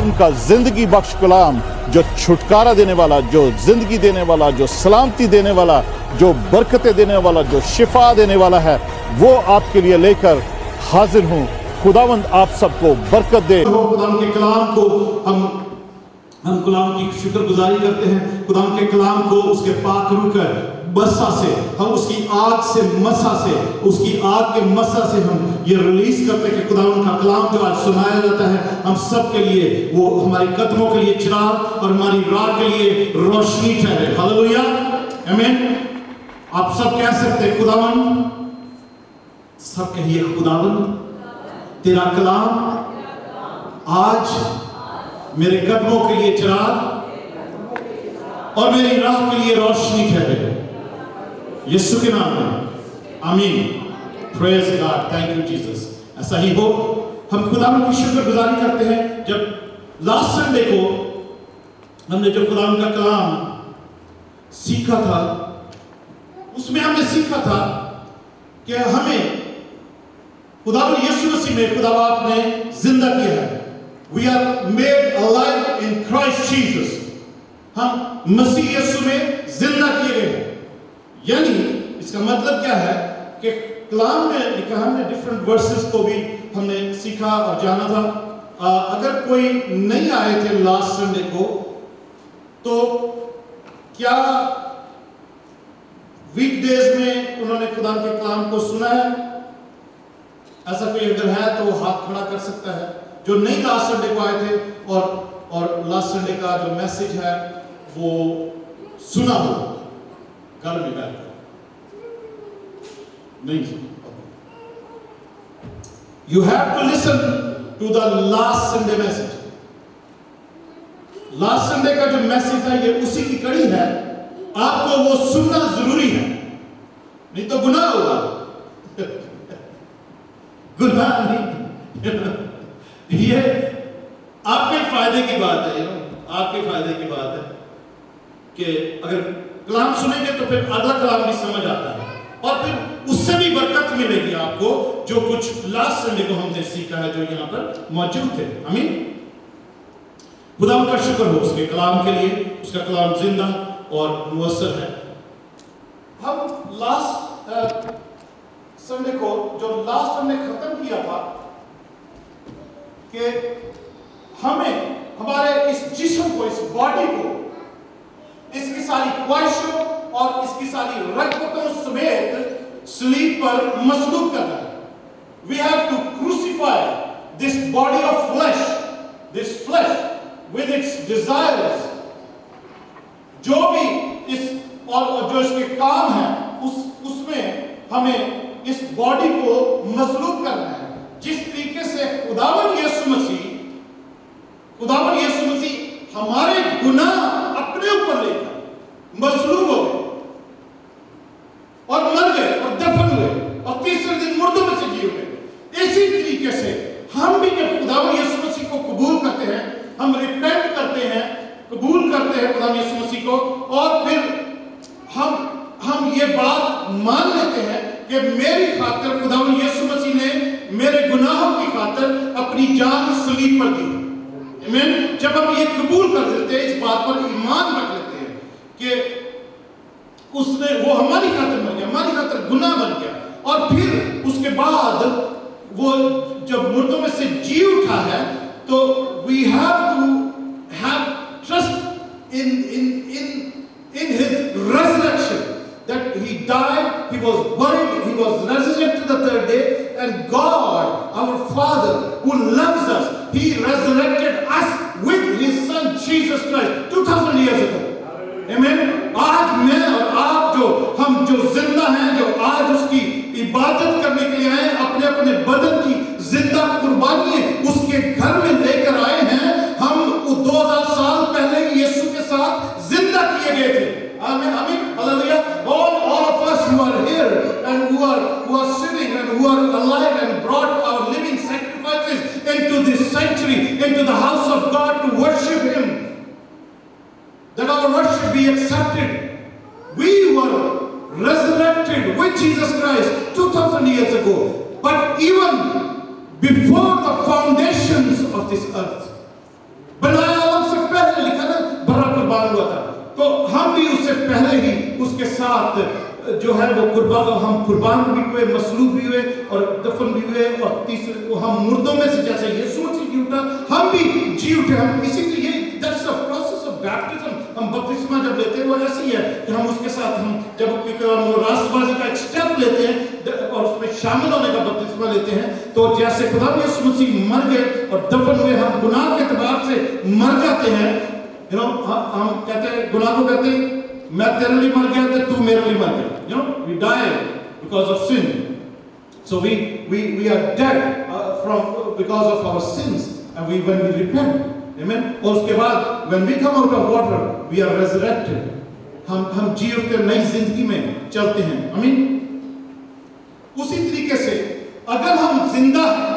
खुदावन का जिंदगी बख्श कलाम, जो छुटकारा देने वाला, जो जिंदगी देने वाला, जो सलामती देने वाला, जो बरकतें देने वाला, जो शिफा देने वाला है, वो आपके लिए लेकर हाजिर हूँ। खुदावंद आप सबको बरकत दे। खुदाम के कलाम को हम कलाम की शुक्रगुजारी करते हैं। खुदाम के कलाम को उसके पाक रूह का मसा से, हम उसकी आग से मसा से, उसकी आग के मसा से हम ये रिलीज करते हैं कि खुदावन का कलाम जो आज सुनाया जाता है हम सब के लिए, वो हमारे कदमों के लिए चिराग और हमारी राह के लिए रोशनी ठहरे। हालेलुया, आमीन। आप सब कह सकते हैं खुदावन, सब कहिए खुदावन तेरा कलाम आज मेरे कदमों के लिए चिराग और मेरी राह के लिए रोशनी ठहरे, यीशु के नाम में, आमीन। Praise God, thank you Jesus. ऐसा ही हो। हम खुदावन की शुक्रगुजारी करते हैं। जब लास्ट संडे को हमने जो खुदावन का कलाम सीखा था, उसमें हमने सीखा था कि हमें खुदावन यीशु मसीह में खुदा बाप ने जिंदा किया है। We are made alive in Christ Jesus. हम मसीह यीशु में जिंदा किए गए हैं। यानी इसका मतलब क्या है कि कलाम में लिखा, हमने डिफरेंट वर्सेस को भी हमने सीखा और जाना था। अगर कोई नहीं आए थे लास्ट संडे को, तो क्या वीकडेज में उन्होंने खुदा के कलाम को सुना है? ऐसा कोई अगर है तो हाथ खड़ा कर सकता है। जो नहीं लास्ट संडे को आए थे और लास्ट संडे का जो मैसेज है वो सुना हो घर में बैठकर, नहीं सुना, you have to listen to the last Sunday message. Last Sunday का जो मैसेज है ये उसी की कड़ी है, आपको वो सुनना जरूरी है, नहीं तो गुनाह होगा। गुनाह नहीं, ये आपके फायदे की बात है, आपके फायदे की बात है कि अगर कलाम सुनेंगे तो फिर अगला कलाम भी समझ आता है और फिर उससे भी बरकत मिलेगी आपको, जो कुछ लास्ट संडे को हमने सीखा है, जो यहाँ पर मौजूद थे। आमीन। खुदा का शुक्र हो उसके कलाम के लिए। उसका कलाम जिंदा और मुअस्सर है। हम लास्ट संडे को जो लास्ट हमने खत्म किया था कि हमें हमारे इस जिस्म को, इस बॉडी को, इसकी सारी ख्वाहिशों और इसकी सारी रगबतों समेत सलीब पर मसलूब करना है। We have to crucify this body of flesh, this flesh with its desires. जो भी इस और जो इसके काम है उसमें हमें इस बॉडी को मसलूब करना है। जिस तरीके से खुदावन यीशु मसीह हमारे गुनाह अपने ऊपर लेकर मसलूब हो गए और मर गए और दफन हुए और तीसरे दिन मुर्दों में से जी उठे, इसी तरीके से हम भी जब खुदावन यीशु मसीह को कबूल करते हैं, हम रिपेंट करते हैं, कबूल करते हैं खुदावन यीशु मसीह को, और फिर हम ये बात मान लेते हैं कि मेरी खातिर खुदावन यीशु मसीह ने मेरे गुनाहों की खातिर अपनी जान सलीब पर दी। आमीन। जब हम ये कबूल कर देते हैं, इस बात पर ईमान रख लेते हैं कि उसने, वो हमारी खातिर मर गया, हमारी खातिर गुनाह बन गया, और फिर उसके बाद वो जब मुर्दों में से जी उठा है, तो we have to have trust in his resurrection, that he died, he was buried, he was resurrected the third day, and God, our Father, who loves us, he resurrected us with his Son Jesus Christ 2000 years ago. Amen. आज मैं और आप हम जो जिंदा हैं, जो आज उसकी इबादत करने के लिए आए, अपने अपने बदन की जिंदा कुर्बानी उसके घर में लेकर आए हैं। हम 2000 साल पहले यीशु के साथ जिंदा किए गए थे। आमीन, आमीन, hallelujah. All of us who are here and who are sitting and who are alive and brought our living sacrifices into this sanctuary, into the house of God to worship Him, that our worship be accepted. We were resurrected with Jesus Christ 2000 years ago, but even before the foundations of this earth, पहले ही उसके साथ जो है वो हम कुर्बान भी हुए, मसलूब भी हुए और दफन भी हुए, और तीसरे हम मुर्दों में से जैसे यीशु मसीह जी उठा, हम भी जी उठे। हम इसीलिए that's a process of baptism. हम बपतिस्मा जब लेते हैं वो ऐसे ही है कि हम उसके साथ हम जब हम राष्ट्रवादी का एक स्टेप लेते हैं और उसमें शामिल होने का बपतिस्मा लेते हैं, तो जैसे खुदा यीशु मसीह मर गए और दफन हुए, हम गुनाह के एतबार से मर जाते हैं। हम कहते हैं, गुनाह को कहते हैं मैं तेरे लिए मर गया तो तू मेरे लिए मर गया। We die because of sin. So we are dead because of our sins, and when we repent, amen. और उसके बाद when we come out of water, we are resurrected. हम जी उठते नई जिंदगी में चलते हैं, आमीन। उसी तरीके से अगर हम जिंदा हैं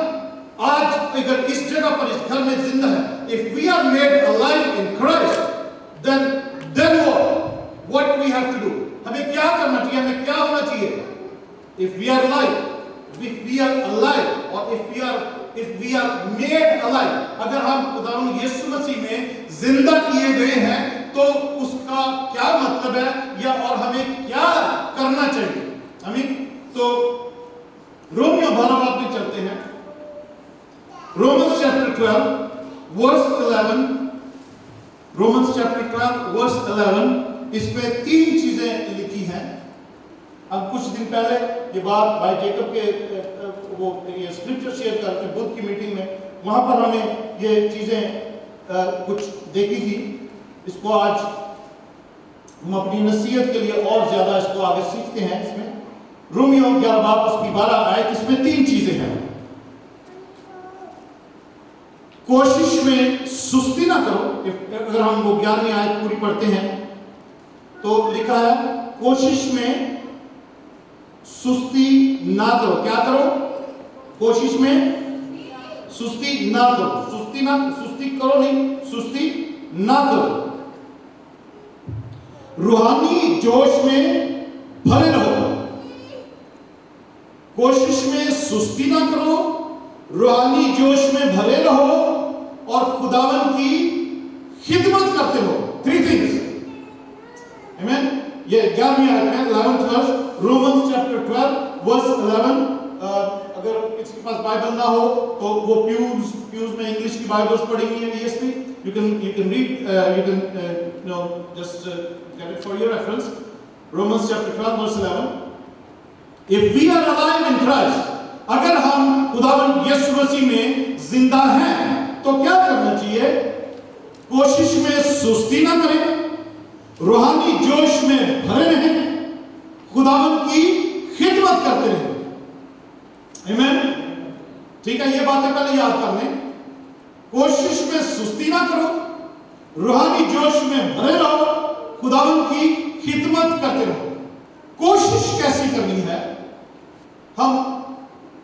आज, अगर इस जगह पर इस घर में जिंदा है, if we are made alive in Christ, then what we have to do? हमें क्या करना चाहिए, हमें क्या होना चाहिए? If we are alive, or if we are made alive, अगर हम खुदावंद यीशु मसीह में जिंदा किए गए हैं, तो उसका क्या मतलब है, या और हमें क्या करना चाहिए, आमीन। तो रोमियो 12 बाब में चलते हैं। Romans chapter 12 verse 11, Romans chapter 12 verse 11, इस पे 3 चीजें लिखी हैं। अब कुछ दिन पहले ये बात भाई जेकब के वो ये स्क्रिप्चर शेयर करके बुध की मीटिंग में, वहां पर हमें ये चीजें कुछ देखी थी। इसको आज हम अपनी नसीहत के लिए और ज्यादा इसको आगे सीखते हैं। इसमें रोमियो 11 बाब उसकी 12 आयत, इसमें 3 चीजें हैं। कोशिश में सुस्ती ना करो। अगर हम वो 11वीं आयत पूरी पढ़ते हैं तो लिखा है, कोशिश में सुस्ती ना करो। क्या करो? कोशिश में सुस्ती ना करो। सुस्ती करो नहीं, सुस्ती ना करो। रूहानी जोश में भरे रहो। कोशिश में सुस्ती ना करो, रूहानी जोश में भरे रहो और खुदावन की खिदमत करते रहो। 3 things, आमीन। ये 11वीं आयत में 11th verse, Romans chapter 12 verse 11। अगर किसी के पास बाइबल ना हो तो वो प्यूज में इंग्लिश की बाइबल्स पड़ी हुई है, ESV, you can read, you can just get it for your reference. Romans chapter 12 verse 11, if we are alive in Christ, अगर हम खुदावंद यीशु मसीह में जिंदा हैं तो क्या करना चाहिए? कोशिश में सुस्ती ना करें, रूहानी जोश में भरे रहें, खुदावंद की खिदमत करते रहें, आमीन। ठीक है, ये बातें पहले याद कर लें। कोशिश में सुस्ती ना करो, रूहानी जोश में भरे रहो, खुदावंद की खिदमत करते रहो। कोशिश कैसी करनी है? हम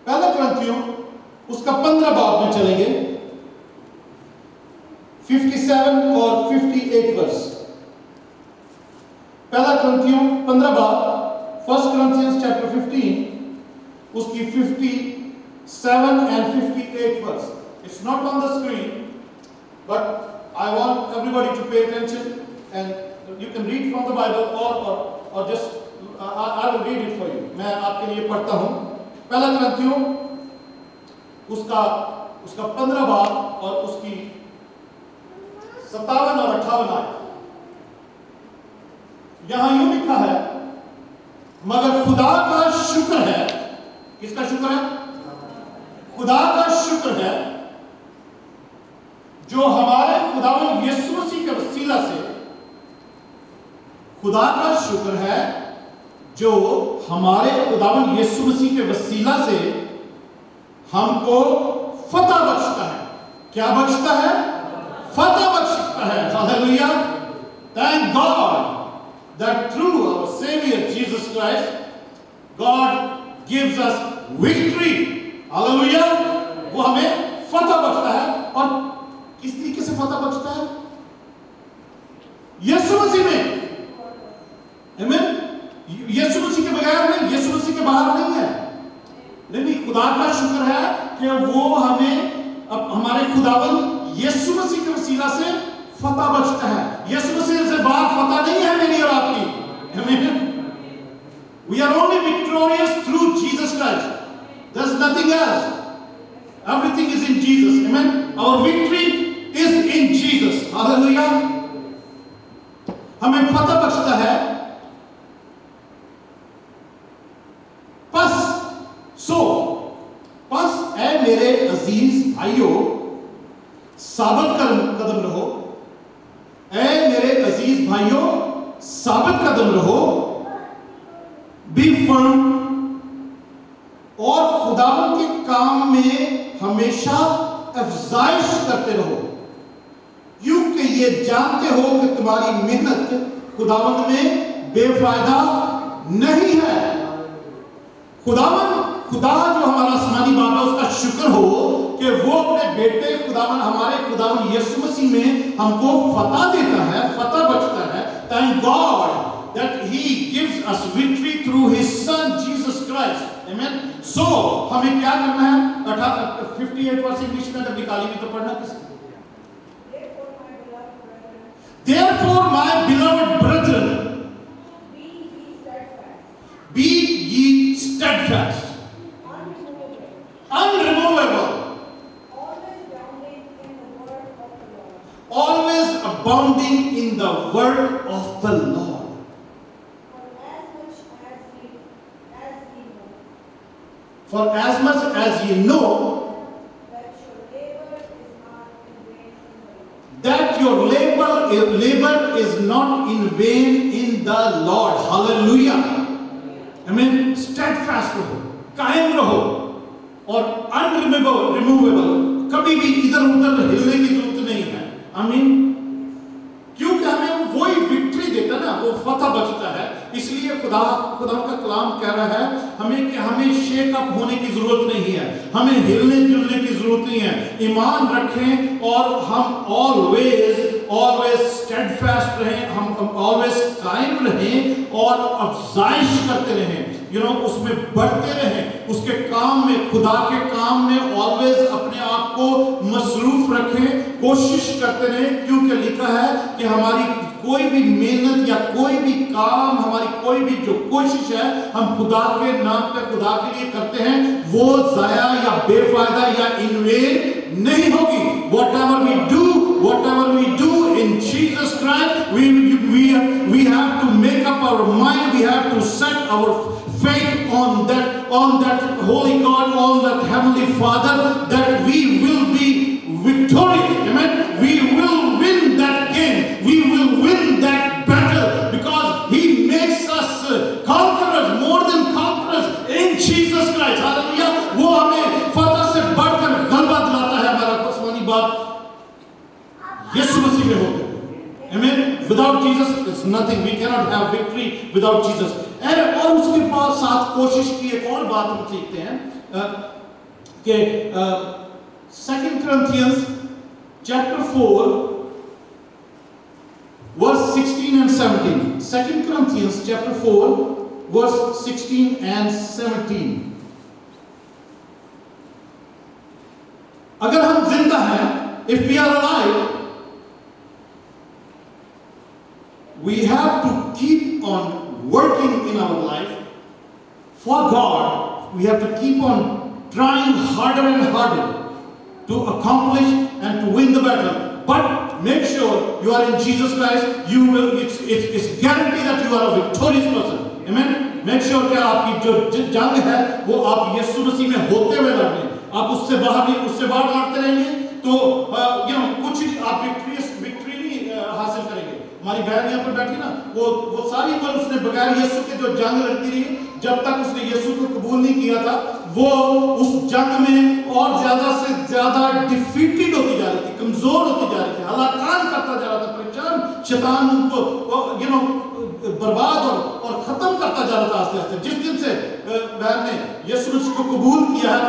पहला कुरिन्थियों उसका 15 बाब में चलेंगे, 57 और 58 वर्स। पहला कुरिन्थियों 15 बाब, 1 Corinthians chapter 15 उसकी 57 and 58 verse. It's not on the screen, but I want everybody to pay attention, and you can read from the Bible or just I will read it for you. मैं आपके लिए पढ़ता हूँ। पहला कुरिन्थियों उसका 15 बाब और उसकी 57 और 58 आयत। यहां यूं लिखा है, मगर खुदा का शुक्र है। किसका शुक्र है? खुदा का शुक्र है जो हमारे खुदावंद यीशु मसीह के वसीला से, खुदा का शुक्र है जो हमारे खुदावंद यीशु मसीह के वसीला से हमको फतह बख्शता है। क्या बख्शता है? फतह बख्शता है। Hallelujah. Thank God that through our Savior Jesus Christ, God gives us victory. Hallelujah. वो हमें फतह बख्शता है। और किस तरीके से फतह बख्शता है? यीशु मसीह में, आमीन। यीशु मसीह के बगैर नहीं, यीशु मसीह के बाहर नहीं है। लेकिन खुदा का शुक्र है कि वो हमें हमारे खुदावंद यीशु मसीह के वसीला से फतह बख्शता है। यीशु मसीह से बाहर फतह नहीं है मेरी और आपकी. Amen. We are only victorious through Jesus Christ. There's nothing else. Everything is in Jesus. Amen. Our victory is in Jesus. Hallelujah. हमें फतह बख्शता है. बस ऐ मेरे अजीज भाइयों साबित कदम रहो. ऐ मेरे अजीज भाइयों साबित कदम रहो. बी फर्म और खुदावन के काम में हमेशा अफजाइश करते रहो, क्योंकि ये जानते हो कि तुम्हारी मेहनत खुदावन में बेफायदा नहीं है. खुदा जो हमारा आसमानी बाप है उसका शुक्र हो कि वो अपने बेटे हमारे खुदावन यीशु मसीह में हमको फतह देता है, फतह बख्शता है. Thank God that He gives us victory through His Son Jesus Christ. Amen. So हमें क्या करना है? 58 वर्ष इंग्लिश में अगर निकाली भी तो पढ़ना किसको? Therefore my beloved brethren, be ye steadfast, unremovable, always abounding in the word of the Lord. For as much as ye know that your labor is not in vain in the Lord. Hallelujah. Amen. Steadfast रहो, कायम रहो और unremovable, कभी भी इधर उधर हिलने की जरूरत नहीं है. आमीन. क्योंकि हमें वही विक्ट्री देता ना, वो फतह बख्शता है. इसलिए खुदा का कलाम कह रहा है हमें कि हमें शेक अप होने की जरूरत नहीं है, हमें हिलने जुलने की जरूरत नहीं है. ईमान रखें और हम ऑलवेज स्टेडफास्ट रहें, हम ऑलवेज कायम रहें और अफजाइश करते रहें. उसमें बढ़ते रहें, उसके काम में, खुदा के काम में ऑलवेज अपने आप को मसरूफ रखें, कोशिश करते रहें. क्योंकि लिखा है कि हमारी कोई भी मेहनत या कोई भी काम, हमारी कोई भी जो कोशिश है हम खुदा के नाम पे, खुदा के लिए करते हैं, वो जाया या बेफायदा या इन वेन नहीं होगी. whatever we do in Jesus Christ, we have to make up our mind, we have to set our faith on that holy God, on that heavenly Father, that we will be victorious. Amen. We will win that game, we will win that battle, because He makes us conquerors, more than conquerors in Jesus Christ. Hallelujah. वो हमें फतह से बढ़कर गलबा दिलाता है. हमारा आसमानी बाप यीशु मसीह में होते हैं. Amen. Without Jesus it's nothing. We cannot have victory without Jesus. और उसके बाद साथ कोशिश की एक और बात हम सीखते हैं कि 2 Corinthians chapter 4 verse 16 and 17. 2 Corinthians chapter 4 verse 16 and 17. अगर हम जिंदा हैं, if we are alive, we have to keep on working in our life for God. We have to keep on trying harder and harder to accomplish and to win the battle. But make sure you are in Jesus Christ. You will. It's guaranteed that you are a victorious person. Amen. Make sure कि आपकी जो जंग है वो आप यीशु मसीह में होते हुए लड़ रहे हैं. आप उससे बाहर लड़ते रहेंगे तो कुछ आप विक्ट्री नहीं हासिल करेंगे. हमारी बहन यहाँ पर बैठी ना, वो सारी उम्र उसने बगैर यीशु के जो जंग लड़ती रही, जब तक उसने यीशु को कबूल नहीं किया था, वो उस जंग में और ज्यादा से ज्यादा डिफीटेड होती जा रही थी, कमजोर होती जा रही थी, हलाकान करता जा रहा था, परेशान शैतान उनको बर्बाद और खत्म करता जा रहा था आस्ते आस्ते. जिस दिन से बहन ने यीशु मसीह को कबूल किया है,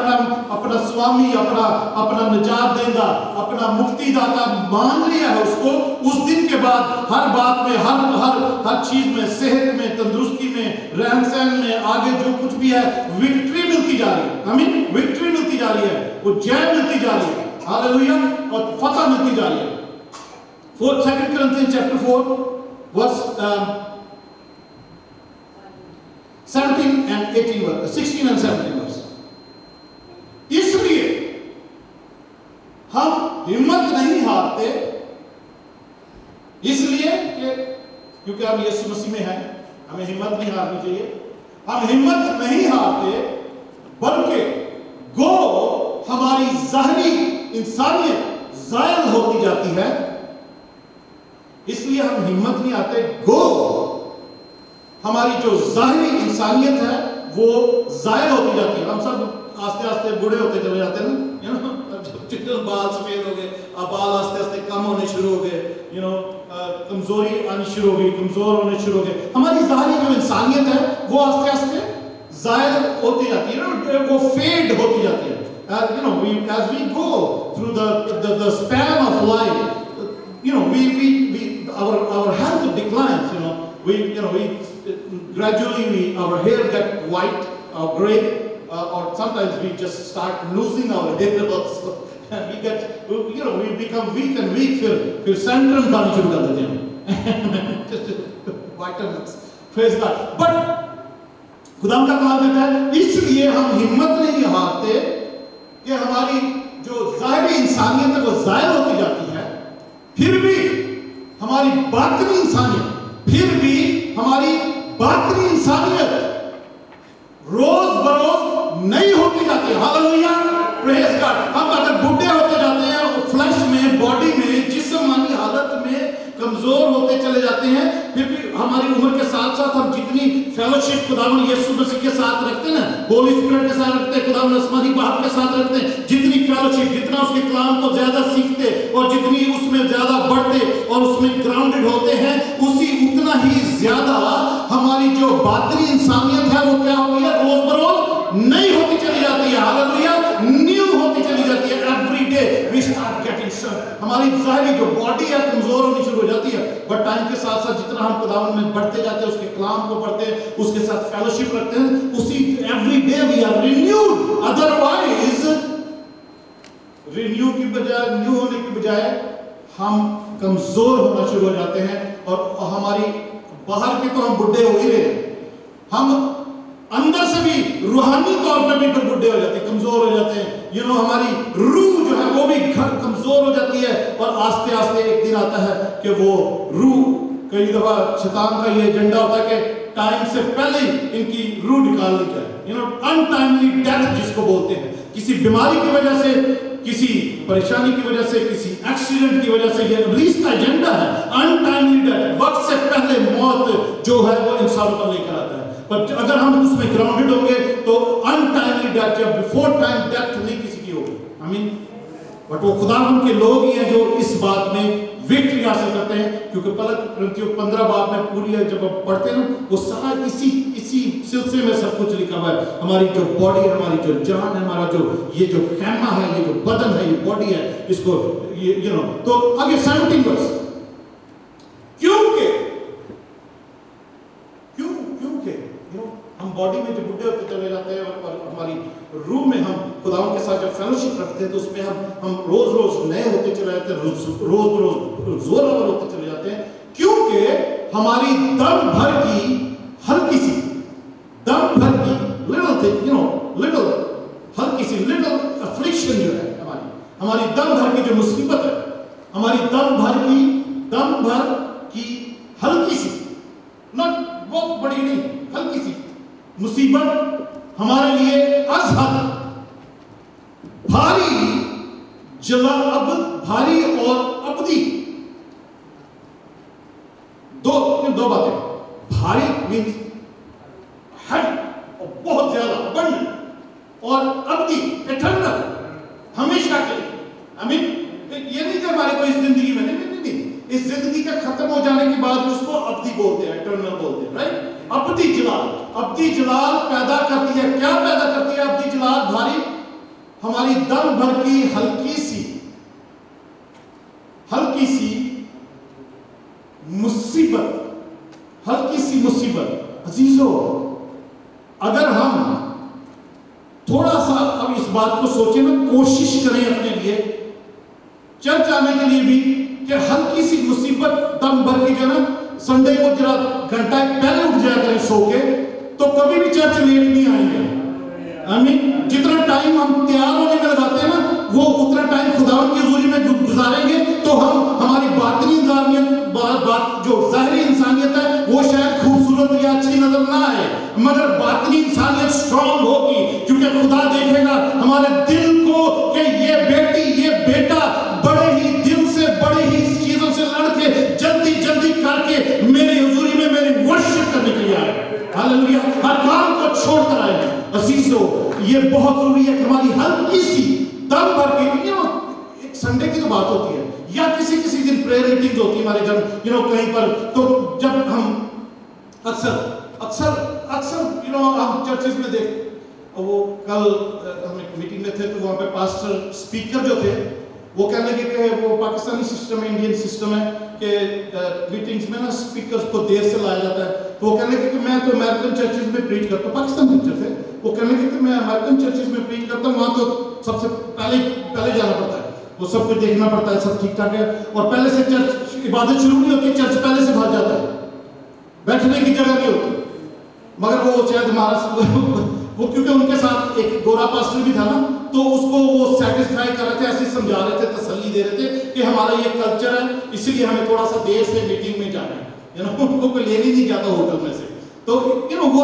अपना स्वामी, अपना निजात देंदा, अपना मुक्तिदाता मान लिया है उसको, उस दिन के बाद हर बात में, हर चीज में, सेहत में, तंदुरुस्ती में, रहन सहन में, आगे जो कुछ भी है, विक्ट्री मिलती जा रही है. आमीन. विक्ट्री मिलती जा रही है, वो जय मिलती जा रही है. हालेलुया. और फतह मिलती जा रही है. 2 Corinthians chapter 4, verse 17 and 18 verse, 16 and 17 verse. इसलिए हम हिम्मत नहीं हारते, इसलिए कि क्योंकि हम यीशु मसीह में हैं, हमें हिम्मत नहीं हारनी चाहिए। हम हिम्मत नहीं हारते, बल्कि गो हमारी ज़ाहिरी इंसानियत ज़ायल होती जाती है, इसलिए हम हिम्मत नहीं आते। गो हमारी जो ज़ाहिरी इंसानियत है वो ज़ायल होती जाती है। हम सब आस्ते आस्ते बूढ़े होते चले जाते हैं ना, बाल सफेद हो गए, अब बाल आस्ते आस्ते कम होने शुरू हो गए, कमजोरी आनी शुरू हो गई, कमजोर होने शुरू हो गए। हमारी ज़ाहिरी जो इंसानियत है वो आस्ते आस्ते ज़ायल होती जाती है, वो फेड होती जाती है। As we go through the span of life, our health declines. We gradually our hair get white or gray. Or sometimes we just start losing our hair also. We become weak and weak. फिर Centrum खाने शुरू कर देते हैं, vitamins. Praise God. But खुदा का कलाम कहता है, इसलिए हम हिम्मत नहीं हारते कि हमारी जो ज़ाहिरी इंसानियत है वो ज़ायल होती जाती है, फिर भी हमारी बातिनी इंसानियत रोज बरोज नई होती जाती है। Hallelujah, praise God. हम अगर बूढ़े होते जाते हैं, फ्लैश में, बॉडी में, जिस्मानी हालत में कमजोर होते चले जाते हैं, फिर भी हमारी उम्र के साथ साथ हम जितनी फेलोशिप खुदावंद यीशु मसीह के साथ रखते हैं ना, होली स्पिरिट के साथ रखते हैं, खुदावंद आसमानी बाप के साथ रखते हैं, जितनी फेलोशिप, जितना उसके कलाम को ज्यादा सीखते और जितनी उसमें ज्यादा बढ़ते और उसमें ग्राउंडेड होते हैं, उतना ही ज्यादा हमारी जो बातिनी इंसानियत है वो क्या होती है, रोज बरोज नई होती चली जाती है। हालेलुया, न्यू होती चली जाती है। Every day we start getting strength. हमारी ज़ाहिरी जो बॉडी है कमजोर होनी शुरू हो जाती है, बट टाइम के साथ साथ जितना हम खुदावंद में बढ़ते जाते हैं, उसके कलाम को पढ़ते हैं, उसके साथ फेलोशिप रखते हैं, उसी every day we are renewed. Otherwise renew की बजाय, न्यू होने की बजाय हम कमजोर होना शुरू हो जाते हैं, और हमारी बाहर के तो हम बुढ़े हो ही रहे, हम अंदर से भी रूहानी तौर पर भी बुढ़े हो जाते हैं, कमजोर हो जाते हैं। हमारी रूह जो है वो भी कमजोर हो जाती है, और आस्ते आस्ते एक दिन आता है कि वो रूह, कई दफा शैतान का ये एजेंडा होता है कि टाइम से पहले ही इनकी रूह निकाल ली जाए। अनटाइमली डेथ जिसको बोलते हैं, किसी बीमारी की वजह से, किसी परेशानी की वजह से, किसी एक्सीडेंट की वजह से, ये इब्लीस का एजेंडा है। अनटाइमली डेथ, वक्त से पहले मौत जो है वो इंसानों पर लेकर आता है। पर अगर हम उसमें ग्राउंडेड होंगे तो अनटाइमली डेथ या बिफोर टाइम डेथ नहीं किसी की होगी। बट वो खुदावंद के लोग ही हैं जो इस बात में विक्ट्री हासिल करते हैं, क्योंकि Corinthians 15 बाब में पूरी है, जब हम पढ़ते हैं वो सारा इसी सिलसिले में सब कुछ लिखा हुआ है। हमारी जो बॉडी है, हमारी जो जान है, हमारा ये जो खेमा है, ये जो बदन है, ये बॉडी है, इसको तो आगे 17 वर्ष, क्योंकि हम बॉडी में जो बुढ़े होते चले जाते हैं और हमारी रूह में हम खुदावंद के साथ जब फेलोशिप रखते हैं तो उसमें हम रोज रोज नए होते चले जाते हैं, रोज जोरावर होते चले जाते हैं, क्योंकि हमारी दम भर की हल्की सी, दम भर की लिटिल हल्की सी लिटिल अफ्लिक्शन जो है, हमारी दम भर की जो मुसीबत है, हमारी दम भर की हल्की सी, नॉट बहुत बड़ी नहीं, हल्की सी मुसीबत हमारे लिए अज़हद भारी भारी और अबदी, दो बातें। भारी मीन्स हैवी और बहुत ज्यादा अबंडेंट, और अबदी एटर्नल, हमेशा के लिए। ये नहीं कि हमारे को इस जिंदगी में नहीं, इस जिंदगी का खत्म हो जाने के बाद उसको अबदी बोलते हैं, एटर्नल बोलते हैं, राइट। अबदी जलाल पैदा करती है, क्या पैदा करती है अबदी जलाल? भारी, हमारी दम भर की हल्की सी मुसीबत। अजीजों, अगर हम थोड़ा सा अब इस बात को सोचें ना, कोशिश करें अपने लिए, चर्च आने के लिए भी کہ ہلکی سی مصیبت دم بھر کی جو نا سنڈے کو ذرا گھنٹہ پہلے اٹھ جایا کریں سو کے تو کبھی بھی چرچ لیٹ نہیں آئیں گے. آمین. جتنا ٹائم ہم تیار ہونے میں لگاتے ہیں نا وہ اتنا ٹائم خداوند کی حضوری میں گزاریں گے تو ہماری باطنی انسانیت جو ظاہری انسانیت ہے وہ شاید خوبصورت یا اچھی نظر نہ آئے مگر باطنی انسانیت سٹرونگ ہوگی کیونکہ خدا دیکھے گا ہمارے دل کو کہ یہ بیٹی یہ بیٹا بڑے ہی دل سے بڑے ہی چیزوں سے لڑ کے جلدی جلدی کر کے میری حضوری میں میری ورشپ کرنے کے لیے آئے. ہاللویا. ہر کام کو چھوڑ کر آئے. عزیزو یہ بہت ضروری ہے کہ ہماری ہلکی سی دم بھر کے ایک سنڈے کی تو بات ہوتی ہے یا کسی دن پریئر میٹنگ ہوتی ہے ہمارے گھر کہیں پر تو جب ہم اکثر ہم چرچز میں دیکھ وہ کل ہم ایک میٹنگ میں تھے تو وہاں پہ پاسٹر اسپیکر جو تھے وہ کہنے لگے کہ وہ پاکستانی سسٹم ہے انڈین سسٹم ہے کہ میٹنگز میں نا اسپیکرز کو دیر سے لایا جاتا ہے تو وہ کہنے لگے کہ میں تو امریکن چرچز میں پریچ کرتا ہوں. پاکستان کے چرچ ہے وہ کہنے لگے کہ میں امریکن چرچز میں پریچ کرتا ہوں وہاں تو سب سے پہلے جانا پڑتا ہے وہ سب کچھ دیکھنا پڑتا ہے سب ٹھیک ٹھاک ہے اور پہلے سے چرچ عبادت شروع نہیں ہوتی چرچ پہلے سے بھر جاتا ہے بیٹھنے کی جگہ نہیں ہوتی مگر وہ شاید ہمارا وہ کیونکہ ان کے ساتھ ایک گورا پاسٹر بھی تھا نا تو اس کو وہ سیٹسفائی کر رہے تھے ایسے سمجھا رہے تھے تسلی دے رہے تھے کہ ہمارا یہ کلچر ہے اسی لیے ہمیں تھوڑا سا دیر سے میٹنگ میں جانا ہے ان کو کوئی لے نہیں جاتا ہوٹل میں سے تو وہ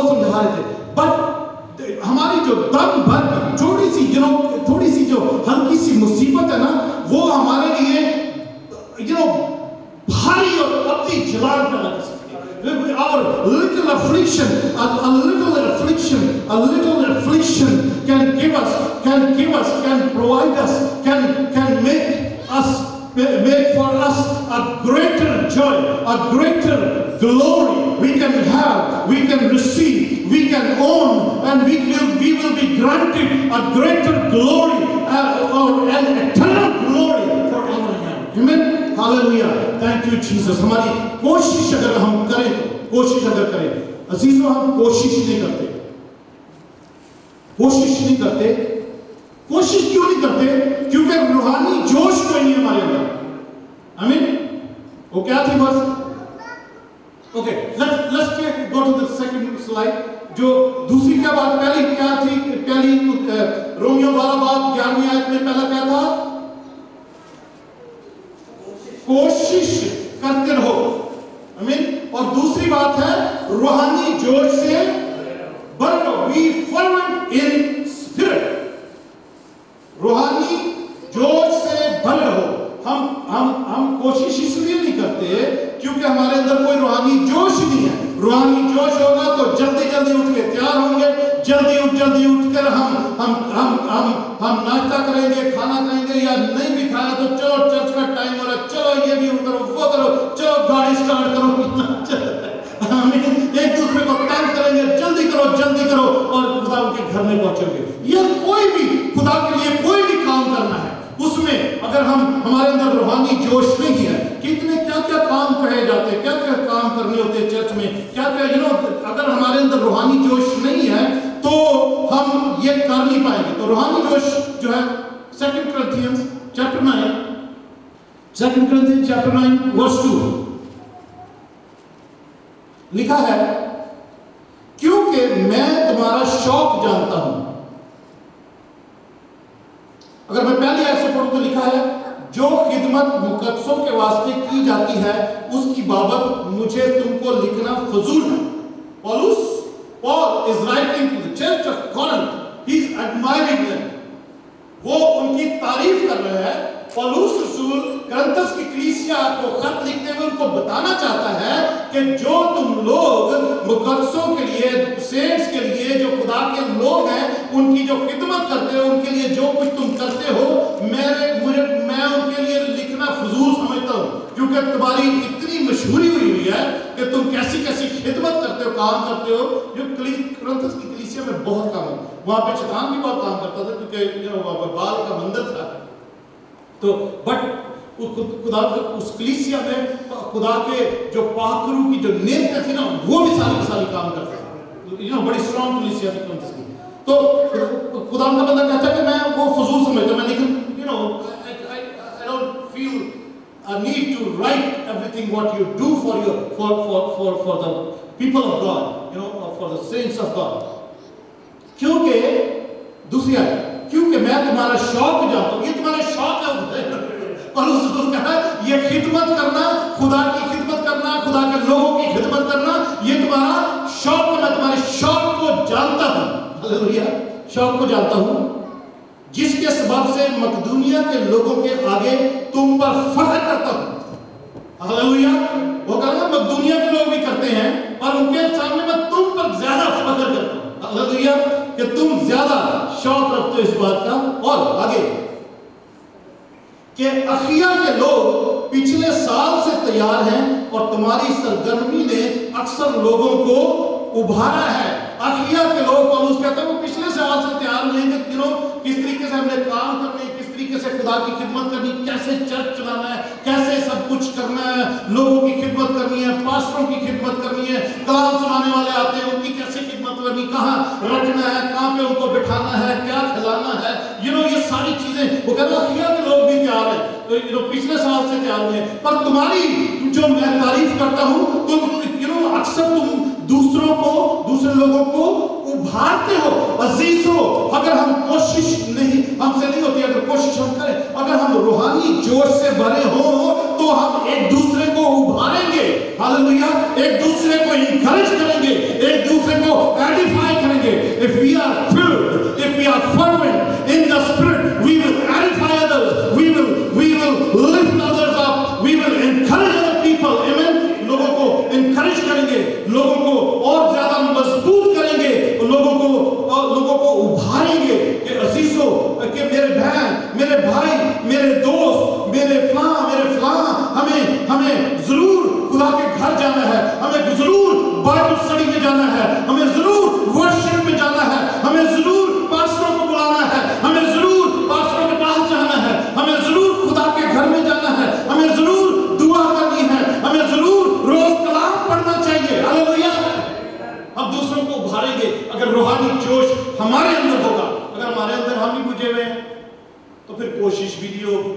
سمجھا رہے تھے بٹ ہماری جو دم بھر کی تھوڑی سی جو ہلکی سی مصیبت ہے نا وہ ہمارے لیے بھاری اور ابدی جلال پیدا کر سکتی ہے. Our little affliction can give us, can provide us, can make for us a greater joy, a greater glory. We can have, we can receive, we can own, and we will be granted a greater glory or an eternal glory forever and ever. Amen. Hallelujah. Thank you, Jesus. ہماری کوشش اگر ہم کریں عزیزو ہم کوشش نہیں کرتے کوشش کیوں نہیں کرتے کیونکہ روحانی جوش کوئی نہیں ہمارے اندر. آمین. وہ کیا تھی بس okay let's go to the second slide. جو دوسری کیا بات پہلی کیا تھی پہلی رومیو 12:11 آیت میں پہلا کیا تھا کوشش کرتے رہو. آمین. اور دوسری بات ہے روحانی جوش سے بڑھو. Be fervent in spirit. روحانی جوش سے بھر رہو. ہم کوشش اس لیے نہیں کرتے کیونکہ ہمارے اندر کوئی روحانی جوش نہیں ہے. روحانی جوش ہوگا تو جلدی اٹھ کے تیار ہوں گے جلدی اٹھ کر ہم ناشتہ کریں گے کھانا کھائیں گے یا نہیں بھی کھایا تو چلو چرچ کا ٹائم ہو رہا ہے چلو یہ بھی کرو وہ کرو چلو گاڑی سٹارٹ کرو ایک دوسرے کو تنگ کریں گے جلدی کرو اور خدا ان کے گھر میں پہنچیں گے. یہ کوئی بھی خدا کے لیے کوئی بھی کام کرنا ہے اس میں اگر ہمارے اندر روحانی جوش نہیں ہے کتنے کیا کام کہے جاتے کیا کام کرنے ہوتے ہیں چرچ میں کیا اگر ہمارے اندر روحانی جوش نہیں ہے تو ہم یہ کر نہیں پائیں گے. تو روحانی جوش جو ہے 2 Corinthians chapter 9 verse 2 لکھا ہے کیونکہ میں تمہارا شوق جانتا ہوں. اگر میں پہلی آیت سے پڑھوں تو لکھا ہے جو خدمت مقدسوں کے واسطے کی جاتی ہے اس کی بابت مجھے تم کو لکھنا فضول ہے. Paul is writing to the church of Corinth. He is admiring them. وہ ان کی تعریف کر رہے ہیں. پولس رسول کرنتس کی کلیسیا کو خط لکھتے ہوئے ان کو بتانا چاہتا ہے کہ جو تم لوگ مقدسوں کے لیے سینٹس کے لیے جو خدا کے لوگ ہیں ان کی جو خدمت کرتے ہو ان کے لیے جو کچھ تم کرتے ہو میں ان کے لیے لکھنا فضول سمجھتا ہوں کیونکہ تمہاری اتنی مشہوری ہوئی ہے کہ تم کیسی خدمت کرتے ہو کام کرتے ہو. جو کرنتس کی کلیسیا میں بہت کام ہے وہاں پہ شیطان بھی بہت کام کرتا تھا کیونکہ بال کا مندر تھا تو بٹ خدا اس کلیسیا میں خدا کے جو پاکرو کی جو نیت تھی نا وہ بھی ساری کام کرتے ہیں. بڑی اسٹرانگ کلیسیا تھی کرنتس کی. تو خدا کا بندہ کہتا ہے کہ میں وہ فضول سمجھتا ہوں میں لیکن I don't feel a need to write everything what you do for the people of God, or for the saints of God. क्योंकि दूसरी आयत, क्योंकि मैं तुम्हारा शौक जानता हूँ. ये तुम्हारा शौक है. और उसको कहा ये खिदमत करना, खुदा की खिदमत करना, खुदा के लोगों की खिदमत करना, ये तुम्हारा शौक है. मैं तुम्हारे शौक को जानता हूँ. हालेलुया. शौक को जानता हूँ जिसके सबब से मकदूनिया के लोगों के आगे तुम पर फख्र करता हूँ. हालेलुया. वो कहना मकदूनिया के लोग भी करते हैं और उनके सामने मैं तुम पर ज्यादा फख्र करता हूँ. हालेलुया. कि तुम ज्यादा शौक रखते हो इस बात का. और आगे कि अखिया के लोग पिछले साल से तैयार हैं और तुम्हारी सरगर्मी ने अक्सर लोगों को उभारा है. अखिया के लोग, पौलुस कहते हैं, वो पिछले साल से तैयार हुए हैं कि किस तरीके से हमने काम करने, किस तरीके से खुदा की खिदमत करनी, कैसे चर्च चलाना है, कैसे सब कुछ करना है, लोगों की खिदमत करनी है, पास्टरों की खिदमत करनी है, कलाम सुनाने वाले आते हैं उनकी कैसे खिदमत करनी, कहाँ रखना है, कहाँ पे उनको बिठाना है, क्या खिलाना है, ये सारी चीजें. वो कहते हैं अखिया के लोग भी तैयार हैं, पिछले साल से तैयार हुए. पर तुम्हारी जो मैं तारीफ करता हूँ, तुम अक्सर तुम दूसरे लोगों को उभारते हो. अजीजों, अगर हम कोशिश नहीं, हमसे नहीं होती, अगर कोशिश हम करें, अगर हम रूहानी जोश से भरे हो तो हम एक दूसरे को उभारेंगे. हालेलुया. एक दूसरे को इंकरेज करेंगे, एक दूसरे को एडिफाई करेंगे. If we are filled, if we are fervent in the spirit, we will edify others, we will lift others up, we will encourage other people. Amen. लोगों को encourage करेंगे, लोगों को और ज्यादा मजबूत करेंगे, लोगों को उभारेंगे कि अजीजों, कि मेरे बहन, मेरे भाई, मेरे दोस्त, मेरे फलां, हमें जरूर खुदा के घर जाना है, हमें जरूर बाइबल स्टडी में जाना है, हमें जरूर वर्शिप में जाना है, हमें जरूर पास्टरों को बुलाना है, हमें जरूर पास्टरों के पास जाना है, हमें जरूर खुदा के घर में जाना है, हमें जरूर दुआ करनी है, हमें जरूर रोज कलाम पढ़ना चाहिए. हालेलुया. हम दूसरों को उभारेंगे अगर रूहानी जोश हमारे अंदर होगा. अगर हमारे अंदर हम ही बुझे हुए हैं तो फिर कोशिश भी नहीं होगी.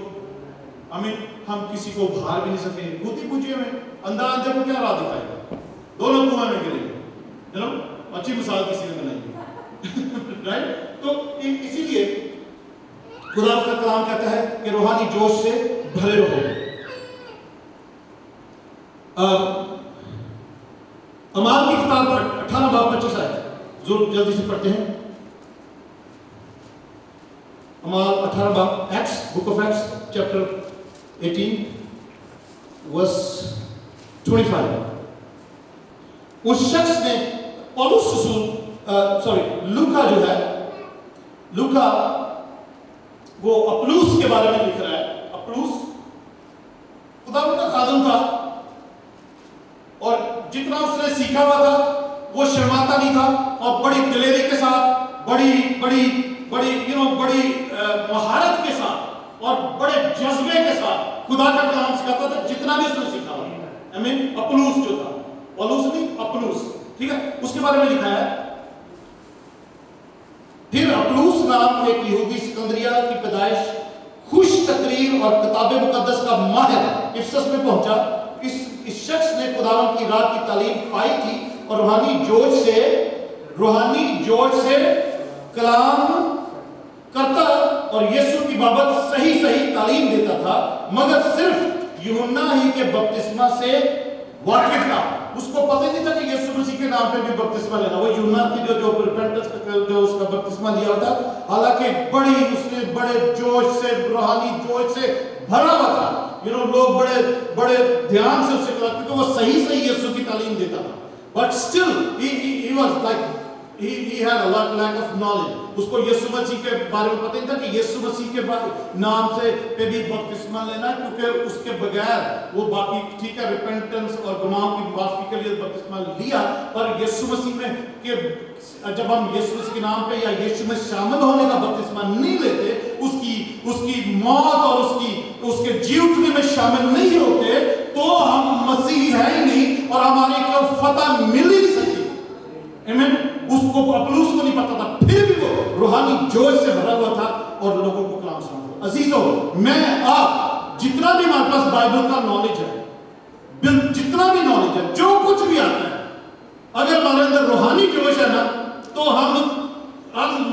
हम किसी को उभार भी नहीं सकेंगे. खुद ही बुझे हुए, अंधा अंधे को क्या राह दिखाएगा? दोनों कुआं में गिरेंगे. अच्छी मिसाल किसी ने बनाई. राइट. तो इसीलिए खुदा का कलाम कहता है कि रूहानी जोश से भरे रहो. अमाल की किताब 18 बाब 25 आयत, जो जल्दी से पढ़ते हैं. अमाल 18 बाब, Acts, book of Acts, chapter 18 verse 25. उस शख्स ने, पौलुस लूका जो है, लूका वो अप्लूस के बारे में लिख रहा है. अप्लूस खुदा का खादम था और जितना उसने सीखा हुआ था वो शर्माता नहीं था और बड़ी दिलेरी के साथ, बड़ी महारत के साथ और बड़े जज्बे के साथ खुदा का कलाम सिखाता था, जितना भी उसने सीखा हुआ. अप्लूस जो था, पौलुस नहीं, अप्लूस. ठीक है. उसके बारे में लिखा है. फिर अप्लूस नाम एक यहूदी सिकंदरिया की पैदाइश, खुश तकरीर और किताबे मुकद्दस का माहिर इफसस में पहुंचा. इस शख्स ने खुदावंद की राह की तालीम पाई थी और रूहानी जोश से कलाम करता और यीशु की बाबत सही तालीम देता था, मगर सिर्फ यूहन्ना ही के बपतिस्मा से वाकिफ था. उसको पता नहीं था कि यीशु मसीह के नाम पे भी बपतिस्मा लेना. वो यूहन्ना की जो रिपेंटेंस जो उसका बपतिस्मा लिया था, हालांकि उसने बड़े जोश से, रूहानी जोश से भरा हुआ था. लोग बड़े ध्यान से उससे क्योंकि वो सही यीशु की तालीम देता था. But still he was like he had a lack of knowledge. उसको यीशु मसीह के बारे में पता नहीं था कि यीशु मसीह के नाम से पे भी बपतिस्मा लेना, क्योंकि उसके बगैर वो बाकी, ठीक है, रिपेंटेंस और गुनाहों की माफी के लिए बपतिस्मा लिया, पर यीशु मसीह में के जब हम यीशु मसीह के नाम पे या यीशु में शामिल होने का बपतिस्मा नहीं लेते, उसकी मौत और उसके जी उठने में शामिल नहीं होते, तो हम मसीह है ही नहीं और हमारी को फतह मिल ही नहीं सकती. आमीन. उसको अप्लूस को नहीं पता था, फिर भी वो रूहानी जोश से भरा हुआ था और लोगों को कलाम सुनाता. अजीजों, मैं आप जितना भी हमारे पास बाइबल का नॉलेज है, जितना भी नॉलेज है, जो कुछ भी आता है, अगर हमारे अंदर रूहानी जोश है ना, तो हम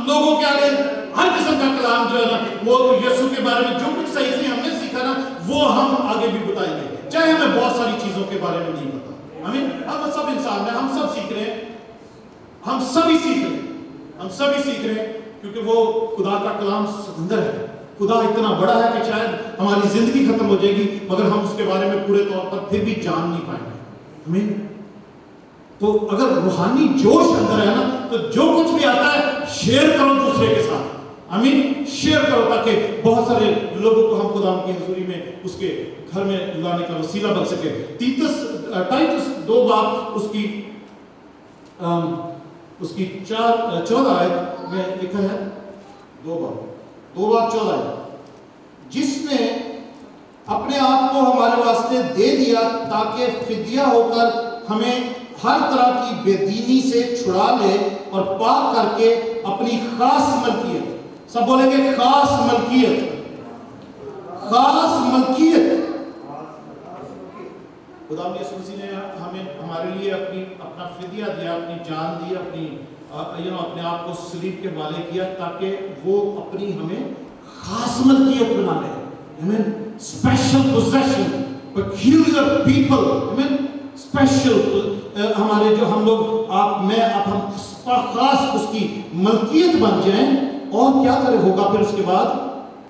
लोगों के आगे हर किस्म का कलाम जो है ना, वो यीशु के बारे में जो कुछ सही से हमने सीखा ना, वो हम आगे भी बताएंगे, चाहे हमें बहुत सारी चीजों के बारे में नहीं पता। आमीन। हम सब इंसान हैं, हम सब सीख रहे हैं, हम सभी सीख रहे हैं, क्योंकि वो खुदा का कलाम समंदर है। खुदा इतना बड़ा है कि शायद हमारी जिंदगी खत्म हो जाएगी, मगर हम उसके बारे में पूरे तौर पर फिर भी जान नहीं पाएंगे। आमीन। तो अगर रूहानी जोश अंदर है ना, तो जो कुछ भी आता है शेयर करो दूसरे के साथ। आमीन। शेयर करो, ताकि बहुत सारे लोगों को हम खुदा की हजूरी में उसके घर में लाने का वसीला बन सके। टाइटस 2 बाब उसकी 14 आयत में लिखा है, 2 बाब 14 आयत, जिसने अपने आप को हमारे वास्ते दे दिया ताकि फिदिया होकर हमें हर तरह की बेदीनी से छुड़ा ले और पाक करके अपनी खास मलकियत, सब बोलेंगे खास मलकियत, खुदा यीशु मसीह ने हमारे लिए अपना फिदिया दिया, अपनी जान दी, अपने आप को सलीब के वाले किया, ताकि वो अपनी हमें खास मलकियत बना ले। आमीन। स्पेशल पोजेशन, peculiar people, आमीन। स्पेशल हमारे जो हम लोग हम खास उसकी मलकियत बन जाएं। और क्या करे होगा फिर उसके बाद?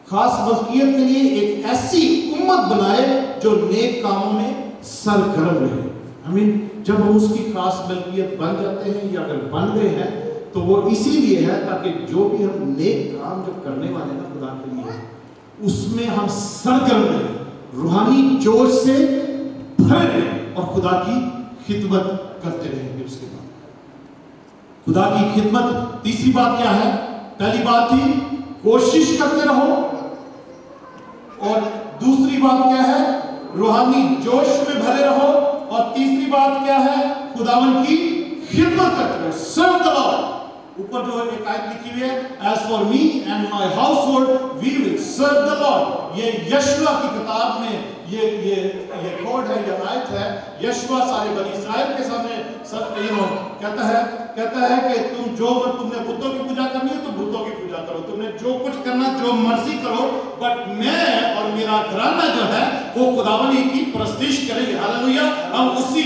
खास मलकियत के लिए एक ऐसी उम्मत बनाए जो नेक कामों में सरगर्म रहे। आमीन। जब हम उसकी खास मलकियत बन जाते हैं या अगर बन गए हैं, तो वो इसीलिए है ताकि जो भी हम नेक काम जो करने वाले ना खुदा के लिए, उसमें हम सरगर्म रहें, रूहानी जोश से भरे रहें और खुदा की खिदमत करते रहेंगे। उसके बाद खुदा की खिदमत, तीसरी बात क्या है? पहली बात थी कोशिश करते रहो, और दूसरी बात क्या है? रूहानी जोश में भरे रहो, और तीसरी बात क्या है? खुदावन की खिदमत करते रहो, सर्व द लॉर्ड। ऊपर जो एक आयत लिखी हुई है, as for me and my household we will serve the Lord. ये यशवा की किताब में ये कोड है, ये आयत है। यशवा सारे बनी इस्राएल के सामने कहता है कि तुमने बुतों की पूजा करनी है तो बुतों की पूजा करो, तुमने जो कुछ करना जो मर्जी करो, बट मैं और मेरा घराना जो है वो खुदावंद की परस्तिश करेंगे। हालेलुया। हम उसी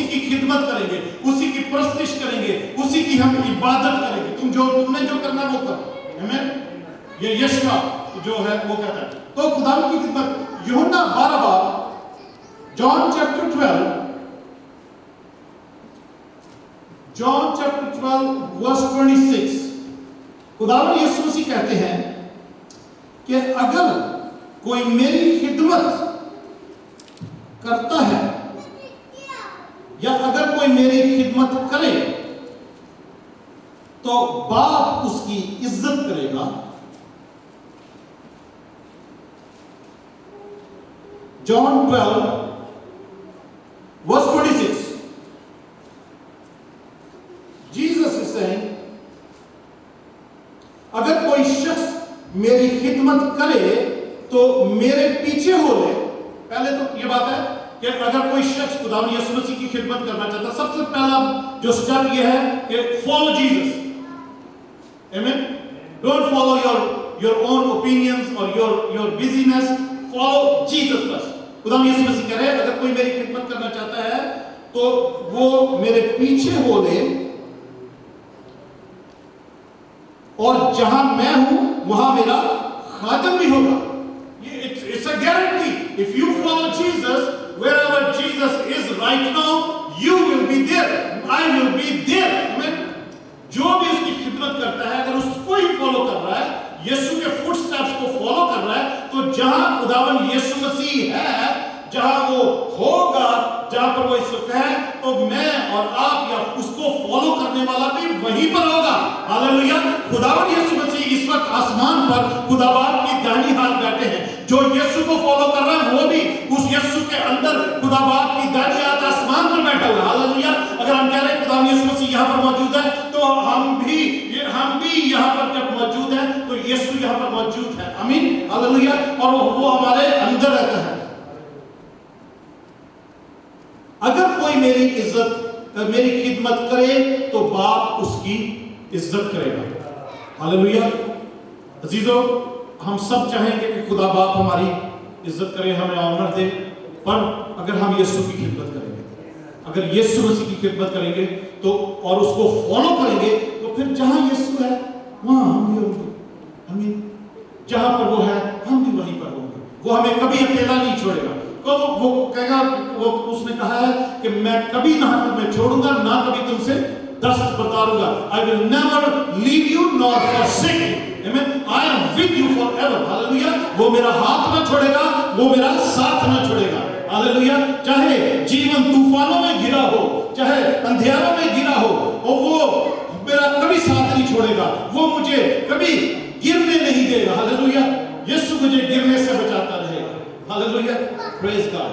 की खिदमत करेंगे, उसी की परस्तिश करेंगे, उसी की हम इबादत करेंगे। तुमने जो करना वो करो। आमीन। ये यशवा जो है वो कहता है। तो खुदावंद की खिदमत, यूहन्ना 12 बाब, John chapter 12 verse 26, खुदावंद यीशु मसीह कहते हैं कि अगर कोई मेरी खिदमत करता है या अगर कोई मेरी खिदमत करे तो बाप उसकी इज्जत करेगा। John 12 verse 26, Jesus is saying, अगर कोई शख्स मेरी खिदमत करे तो मेरे पीछे हो ले। पहले तो ये बात है कि अगर कोई शख्स खुदावंद यीशु मसीह की खिदमत करना चाहता है, सबसे पहला जो स्टेप ये है कि फॉलो जीसस। आमीन। Don't follow your own opinions और your business, follow Jesus first. खुदावंद यीशु मसीह कह रहे हैं, अगर कोई मेरी खिदमत करना चाहता है तो वो मेरे पीछे हो ले, और जहां मैं हूं वहां मेरा खादिम भी होगा। It's a guarantee. If you follow Jesus, wherever Jesus is right now, you will be there. I will be there. Amen. जो भी उसकी खिदमत करता है, अगर उसको ही फॉलो कर रहा है, यीशु के फुटस्टेप्स को फॉलो कर रहा है, तो जहां खुदावंद यीशु मसीह है, जहां वो होगा, जहां पर वो इस वक्त है, तो मैं और आप या उसको फॉलो करने वाला भी वहीं पर होगा। हालेलुया। खुदावंद यीशु मसीह इस वक्त आसमान पर खुदाबाद की दाहिनी हाथ बैठे हैं। जो यीशु को फॉलो कर रहा है वो भी उस यीशु के अंदर खुदाबाद की दाहिनी हाथ आसमान पर बैठा हुआ है। हालेलुया। अगर हम कह रहे हैं खुदावंद यीशु मसीह यहाँ पर मौजूद है, तो हम भी यहाँ पर जब मौजूद है तो यीशु यहाँ पर मौजूद है। आमीन। हालेलुया। और वो हमारे अंदर है। اگر کوئی میری خدمت کرے تو باپ اس کی عزت کرے گا. ہاللیلویا. عزیزو، ہم سب چاہیں گے کہ خدا باپ ہماری عزت کرے، ہمیں آنر دے، پر اگر ہم یسوع کی خدمت کریں گے، اگر یسوع مسیح کی خدمت کریں گے تو اور اس کو فالو کریں گے تو پھر جہاں یسوع ہے وہاں ہم بھی ہوں گے. ہمیں جہاں پر وہ ہے ہم بھی وہیں پر ہوں گے. وہ ہمیں کبھی اکیلا نہیں چھوڑے گا. تو وہ کہے گا، اس نے کہا ہے کہ میں کبھی نہ تمہیں چھوڑوں گا، نہ کبھی تم سے دست برتاؤں گا. I will never leave you nor forsake you. Amen. I am with you forever. Hallelujah. وہ میرا ہاتھ نہ چھوڑے گا، وہ میرا ساتھ نہ چھوڑے گا. Hallelujah. چاہے جیون طوفانوں میں گھرا ہو، چاہے اندھیاروں میں گھرا ہو، اور وہ میرا کبھی ساتھ نہیں چھوڑے گا. وہ مجھے کبھی گرنے نہیں دے گا. Hallelujah. یسوع مجھے گرنے سے بچاتا رہے گا. Hallelujah. Praise God.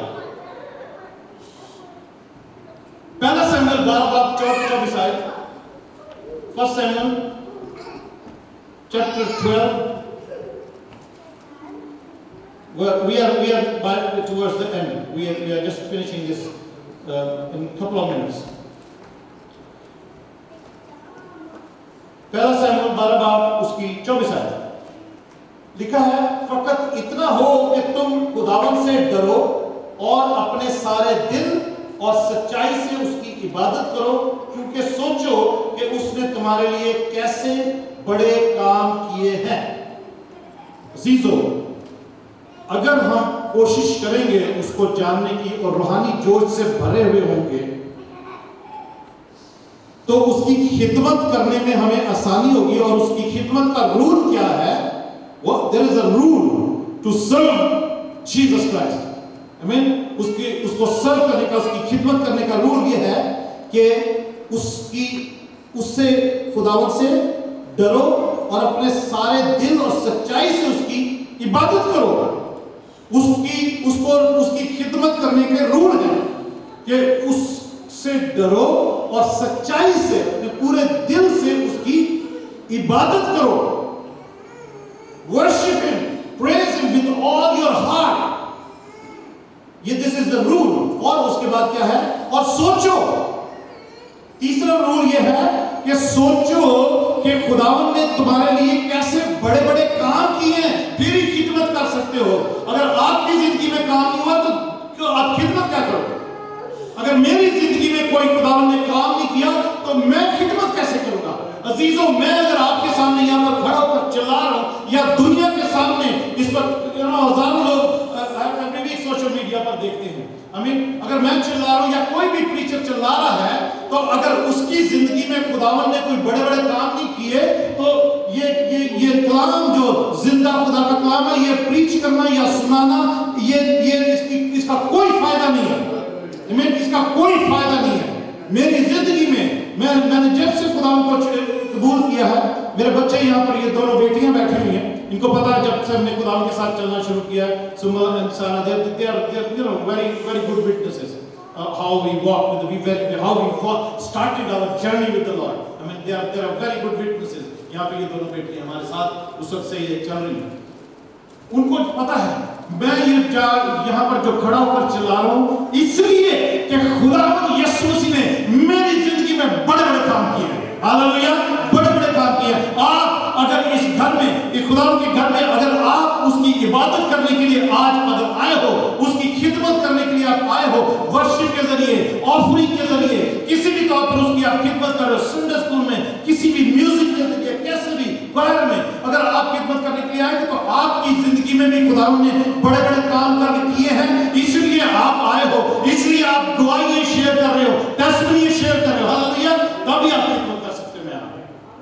پہلا سیموئیل 12:24 آیت. First Samuel chapter 12. We are towards the end. We are just finishing this in a couple of minutes. پہلا سیموئیل 12 اس کی 24 آیت لکھا ہے، فقط اتنا ہو کہ تم خداوند سے ڈرو اور اپنے سارے دل اور سچائی سے اس کی عبادت کرو، کیونکہ سوچو کہ اس نے تمہارے لیے کیسے بڑے کام کیے ہیں. عزیزو، اگر ہم کوشش کریں گے اس کو جاننے کی اور روحانی جوش سے بھرے ہوئے ہوں گے تو اس کی خدمت کرنے میں ہمیں آسانی ہوگی. اور اس کی خدمت کا رول کیا ہے؟ There is a rule to serve Jesus Christ. Amen. اس کو سرو کرنے کا، اس کی خدمت کرنے کا رول یہ ہے کہ اس سے خداوند سے ڈرو اور اپنے سارے دل اور سچائی سے اس کی عبادت کرو. اس کی خدمت کرنے کے رول ہے کہ اس سے ڈرو اور سچائی سے، اپنے پورے دل سے اس کی عبادت کرو. Worship Him, praise Him with all your heart. This is the rule. اور اس کے بعد کیا ہے؟ اور سوچو. تیسرا رول یہ ہے کہ سوچو کہ خداوند نے تمہارے لیے کیسے بڑے بڑے کام کیے ہیں، پھر ہی خدمت کر سکتے ہو. اگر آپ کی زندگی میں کام نہیں ہوا تو آپ خدمت کیا کرو گے؟ اگر میری زندگی میں کوئی خداوند نے کام نہیں کیا تو میں خدمت کیسے کروں گا؟ عزیزوں، میں اگر آپ کے سامنے یہاں پر کھڑا ہو کر چلا رہا ہوں یا دنیا کے سامنے اس وقت ہزاروں لوگ سوشل میڈیا پر دیکھتے ہیں، اگر میں چلا رہا ہوں یا کوئی بھی پریچر چلا رہا ہے تو اگر اس کی زندگی میں خداوند نے کوئی بڑے بڑے کام نہیں کیے تو یہ کلام جو زندہ خدا کا کلام ہے، یہ پریچ کرنا یا سنانا، اس کا کوئی فائدہ نہیں ہے. اس کا کوئی فائدہ نہیں ہے. میری زندگی میں میں نے جب سے خداوند کو قبول کیا ہے، میرے بچے یہاں پر یہ دونوں بیٹیاں بیٹھی ہوئی ہیں، ان کو پتا ہے جب سے ہم نے خداوند کے ساتھ چلنا شروع کیا ہے. سما and Sana, they are very good witnesses. How we walk with how we started our journey with the Lord. They are very good witnesses. یہاں پہ یہ دونوں بیٹیاں ہمارے ساتھ اس وقت سے یہ چل رہی ہیں. ان کو پتا ہے میں یہاں پر جو کھڑا ہو کر چلا رہا ہوں اس لیے کہ خداوند یسوع مسیح نے میری زندگی میں بڑے بڑے کام کیے ہیں. ہاللیلویا. بڑے بڑے کام کیے ہیں. آپ اگر اس گھر میں، خداوند کے گھر میں اگر آپ اس کی عبادت کرنے کے لیے آج اگر آئے ہو، اس کی خدمت کرنے کے لیے آپ آئے ہو، ورشپ کے ذریعے، آفرنگ کے ذریعے، کسی بھی طور پر اس کی آپ خدمت کر رہے ہو، سنڈے اسکول میں، کسی بھی میوزک کے ذریعے، کیسے بھی کوائر میں اگر آپ خدمت کرنے کے لیے آئے تو آپ کی زندگی میں بھی خداوند نے بڑے بڑے کام کیے ہیں. اس لیے آپ آئے ہو، اس لیے آپ دعائیں شیئر کر رہے ہو، ٹیسٹمنی شیئر کر رہے ہو. ہاللیلویا. تبھی آپ خدمت کر سکتے ہیں.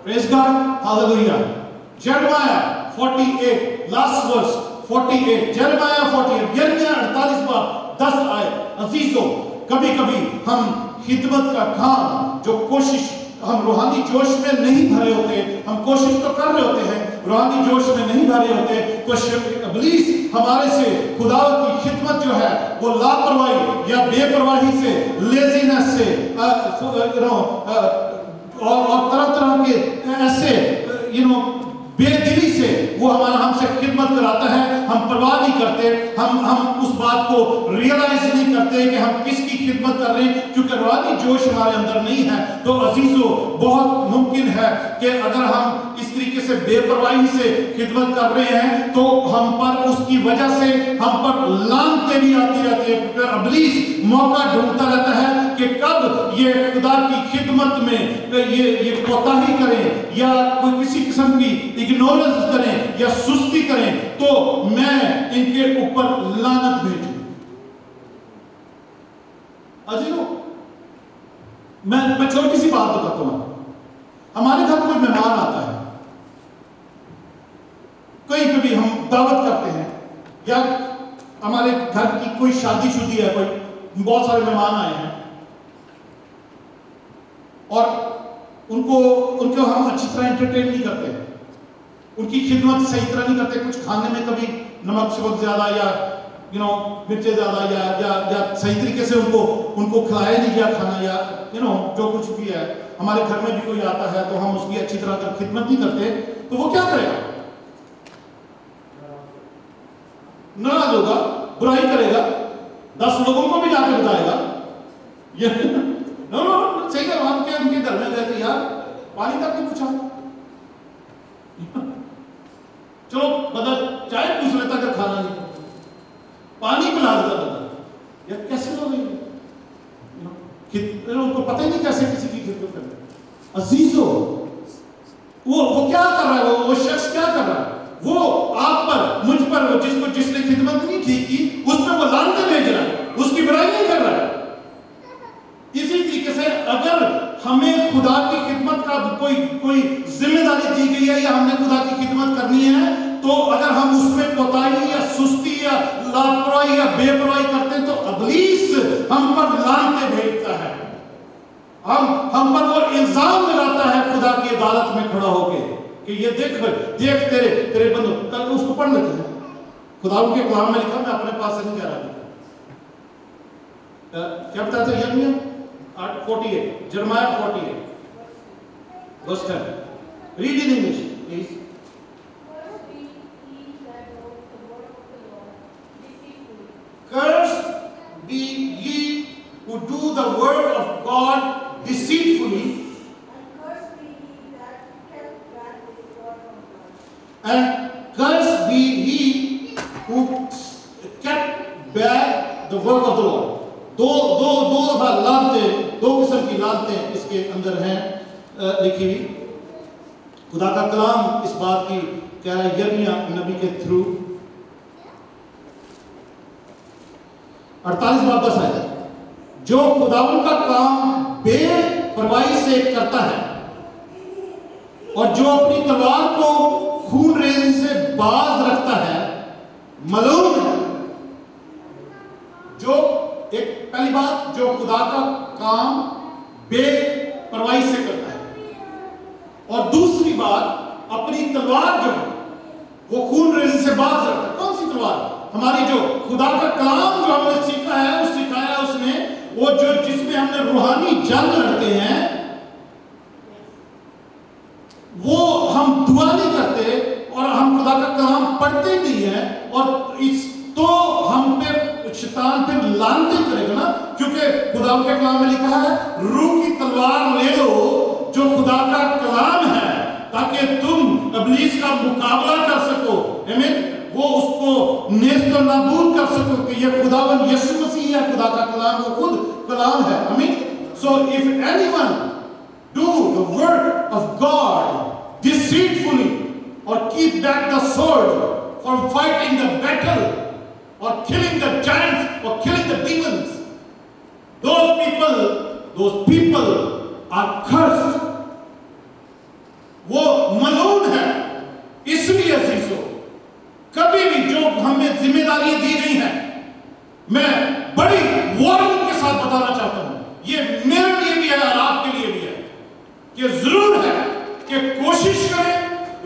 Praise God. Hallelujah. Jeremiah 48 last verse 48. Jeremiah 48. یرمیا 48:10 آیت. عزیزوں، کبھی کبھی ہم خدمت کا کام جو کوشش، ہم روحانی جوش میں نہیں بھرے ہوتے، ہم کوشش تو کر رہے ہوتے ہیں، روحانی جوش میں نہیں بھرے ہوتے تو ابلیس ہمارے سے خدا کی خدمت جو ہے وہ لاپرواہی یا بے پرواہی سے، لیزینس سے اور طرح طرح کے ایسے بے دلی سے وہ ہم سے خدمت کراتا ہے ہم پرواہ نہیں کرتے, ہم اس بات کو ریئلائز نہیں کرتے کہ ہم کس کی خدمت کر رہے ہیں, کیونکہ روحانی جوش ہمارے اندر نہیں ہے. تو عزیزو بہت ممکن ہے کہ اگر ہم اس طریقے سے بے پرواہی سے خدمت کر رہے ہیں تو ہم پر اس کی وجہ سے ہم پر لعنتیں بھی آتی رہتی ہیں, کیونکہ ابلیس موقع ڈھونڈتا رہتا ہے کہ کب یہ خدا کی خدمت میں یہ کوتاہی کریں یا کوئی کسی قسم کی اگنورنس کریں یا سستی کریں تو میں ان کے اوپر لعنت بھیجوں. عزیزو میں چھوٹی سی بات بتاتا ہوں. ہمارے گھر کوئی مہمان آتا ہے, کہیں پہ بھی ہم دعوت کرتے ہیں یا ہمارے گھر کی کوئی شادی شدی ہے, کوئی بہت سارے مہمان آئے ہیں اور ان کو ہم اچھی طرح انٹرٹین نہیں کرتے, ان کی خدمت صحیح طرح نہیں کرتے. کچھ کھانے میں کبھی نمک شبک زیادہ یا مرچیں زیادہ یا صحیح طریقے سے ان کو کھلایا نہیں گیا کھانا, یا جو کچھ بھی ہے. ہمارے گھر میں بھی کوئی آتا ہے تو ہم اس کی اچھی طرح خدمت نہیں کرتے, تو وہ کیا کرے گا؟ ناراض ہوگا, برائی کرے گا, 10 لوگوں کو بھی جا کے بتائے گا. صحیح ہے, ہم ان کے گھر میں گئے تھے, یار پانی تک نہیں پوچھا, چلو بدل چائے پوچھ لیتا کہ کھانا نہیں, پانی پلا دیتا بدل. یار کیسے لوگ ہیں, ان کو پتہ ہی نہیں کیسے کسی کی خدمت کرنا. عزیزو وہ کیا کر رہا ہے, وہ شخص کیا کر رہا ہے؟ وہ آپ پر, مجھ پر, جس نے خدمت نہیں ٹھیک کی اس میں وہ لعنتیں بھیج رہا ہے, اس کی برائی نہیں کر رہا ہے. اسی طریقے سے اگر ہمیں خدا کی خدمت کا کوئی ذمہ داری دی گئی ہے یا ہم نے خدا کی خدمت کرنی ہے, تو اگر ہم اس میں کوتاہی یا سستی یا لاپرواہی یا بے پرواہی کرتے ہیں تو ابلیس ہم پر لعنتیں بھیجتا ہے, ہم پر وہ الزام لگاتا ہے خدا کی عدالت میں کھڑا ہو کے کہ یہ دیکھ تیرے بندوں. کل اس کو پڑھ لیتے ہیں, خدا ان کے کلام میں لکھا, میں اپنے پاس سے نہیں کہہ رہا تھا. کیا بتایا تھا یرمیہ 48, جرمایہ 48 verse 10. Read in English, please. Cursed be ye who do the word of God deceitfully, and cursed be he who kept back the work of the Lord. دو دفعہ لعنتیں, 2 قسم کی لعنتیں اس کے اندر ہیں لکھی ہوئی. خدا کا کلام اس بات کی کہہ رہا ہے یرمیہ نبی کے تھرو. 48 باب 10 آئے, جو خداوند کا کام بے پرواہی سے کرتا ہے اور جو اپنی تلوار کو خون ریزی سے باز رکھتا ہے, ملعون ہے. جو ایک پہلی بات, جو خدا کا کام بے پرواہی سے کرتا ہے, اور دوسری بات اپنی تلوار جو ہے وہ خون ریزی سے باز رکھتا ہے. کون سی تلوار؟ ہماری جو خدا کا کلام جو ہم نے سیکھا ہے, سکھایا اس نے, وہ جو جس میں ہم نے روحانی جنگ لڑتے ہیں, وہ ہم دعا نہیں کرتے اور ہم خدا کا کلام پڑھتے نہیں ہیں, اور اس تو ہم پہ شیطان پھر لعنتیں کرے گا نا, کیونکہ خدا کے کلام میں لکھا ہے روح کی تلوار لے لو جو خدا کا کلام ہے, تاکہ تم ابلیس کا مقابلہ کر سکو. آمین. وہ اس کو نیست و نابود کر سکو کہ یہ خداوند یسوع مسیح ہے, خدا کا کلام وہ خود کلام ہے. آمین. So if anyone do the word of God deceitfully or keep back the sword from fighting the battle or killing the giants or killing the demons, those people are cursed. وہ ملعون ہے. اس لیے عزیزو کبھی بھی جو ہمیں ذمہ داریاں دی گئی ہیں, میں بڑی وارننگ کے ساتھ بتانا چاہتا ہوں, یہ میرے لیے بھی ہے اور آپ کے لیے بھی ہے, کہ ضرور ہے کہ کوشش کریں,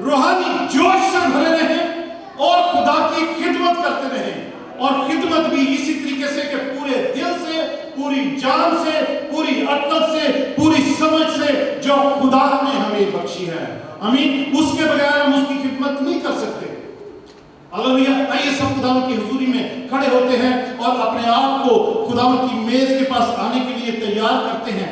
روحانی جوش سے بھرے رہیں اور خدا کی خدمت کرتے رہیں, اور خدمت بھی اسی طریقے سے کہ پورے دل سے, پوری جان سے, پوری عقل سے, پوری سمجھ سے جو خدا نے ہمیں بخشی ہے. آمین. اس کے بغیر ہم اس کی خدمت نہیں کر سکتے. हालेलुया। आइए सब खुदावंद की हुजूरी में खड़े होते हैं और अपने आप को खुदावंद की मेज के पास आने के लिए तैयार करते हैं।